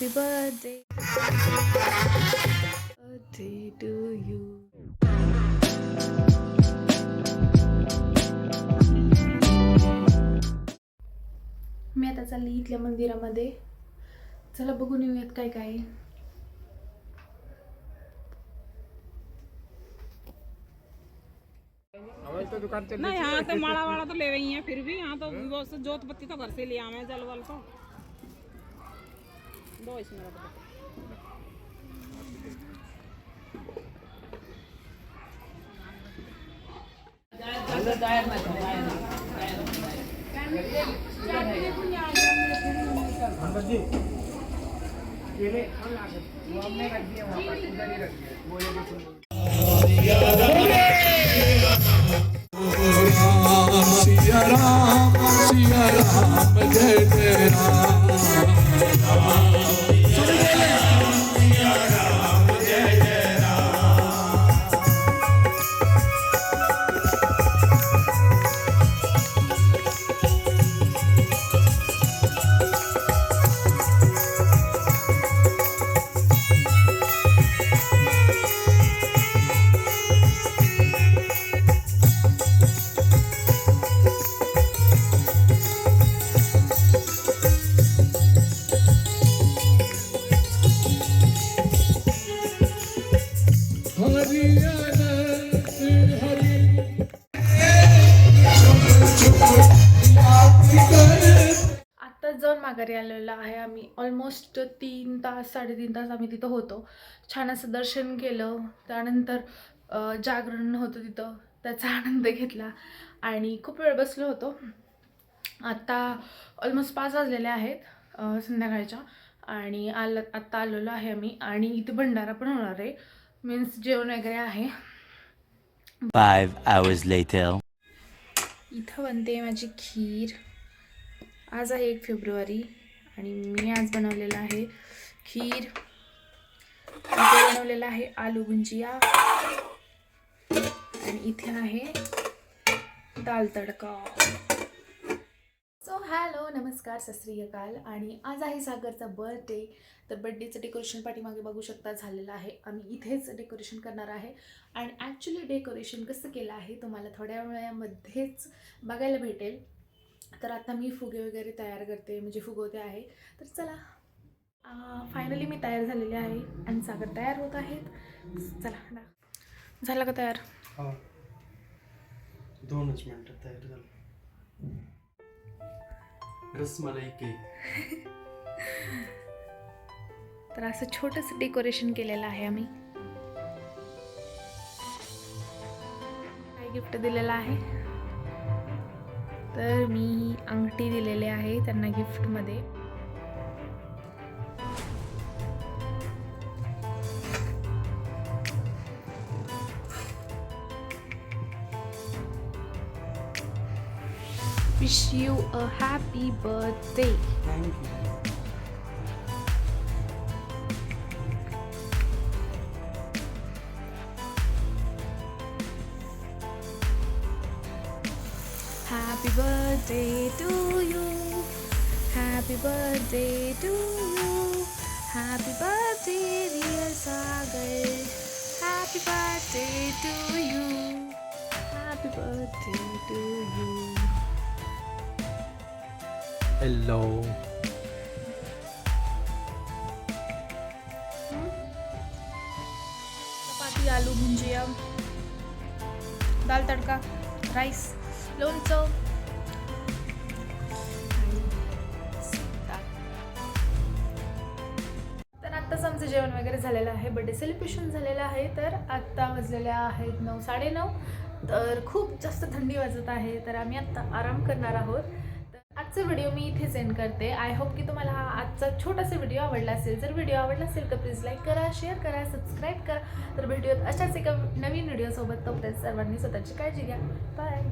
Happy birthday to you. मी आता चालली इथल्या मंदिरामध्ये. चला बघून येऊयात काय काय. नहीं यहाँ तो माड़ा वाड़ा तो ले रही हैं, फिर भी यहाँ तो बस जोत बत्ती तो घर से लिया मैं जल वल तो दो इसमें रख दो. सिया राम जय जय राम. आत्ताच जाऊन माघारी आलेलो आहे आम्ही. ऑलमोस्ट 3 तास 3.5 तास आम्ही तिथं होतो. छान असं दर्शन केलं. त्यानंतर जागरण होतं तिथं, त्याचा आनंद घेतला आणि खूप वेळ बसलो होतो. आत्ता ऑलमोस्ट 5 वाजलेले आहेत संध्याकाळच्या आणि आत्ता आलेलो आहे आम्ही. आणि इथे भंडारा पण होणार आहे, मीन्स जेवण वगैरे आहे. 5 hours later. इथं बनते माझी खीर. आज आहे 1 फेब्रुवारी आणि मी आज बनवलेलं आहे खीर. इथे बनवलेलं आहे आलू भुंजिया आणि इथे आहे दाल तडका. सो हॅलो, नमस्कार, सत श्री अकाल. आणि आज आहे सागरचा बर्थडे. तर बर्थडेचं डेकोरेशन पाठीमागे बघू शकता झालेलं आहे. आम्ही इथेच डेकोरेशन करणार आहे आणि ॲक्च्युली डेकोरेशन कसं केलं आहे तुम्हाला थोड्या वेळामध्येच बघायला भेटेल. तर आता मी फुगे वगैरे तयार करते, म्हणजे फुगवते आहे. तर चला, फायनली मी तयार झालेले आहे आणि सागर तयार होत आहेत. चला, झालं का तयार? 2 मिनिटात तयार झालं. रसमलाई केक. तर असं छोटंसं डेकोरेशन केलेलं आहे आम्ही. काय गिफ्ट दिलेलं आहे? तर मी अंगठी दिलेली आहे त्यांना गिफ्टमध्ये. Wish you a happy birthday. Thank you. Happy birthday to you. Happy birthday to you. Happy birthday dear Sagar. Happy birthday to you. Happy birthday to you. Hello. Chapati, आलू भुंजिया, दाल तडका, राईस, लोणचं. तर आत्ताच आमचं जेवण वगैरे झालेलं आहे. बर्थडे सेलिब्रेशन झालेलं आहे. तर आत्ता वाजलेल्या आहेत 9, 9:30. तर खूप जास्त थंडी वाजत आहे. तर आम्ही आत्ता आराम करणार आहोत. आजचा व्हिडिओ मी इथेच एंड करते. आय होप की तुम्हाला हा आजचा छोटासा व्हिडिओ आवडला असेल. जर व्हिडिओ आवडला असेल तर प्लीज लाईक करा, शेअर करा, सबस्क्राईब करा. तर भेटूयात अशाच एका नवीन व्हिडिओसोबत. तोपर्यंत सर्वांनी स्वतःची काळजी घ्या. बाय.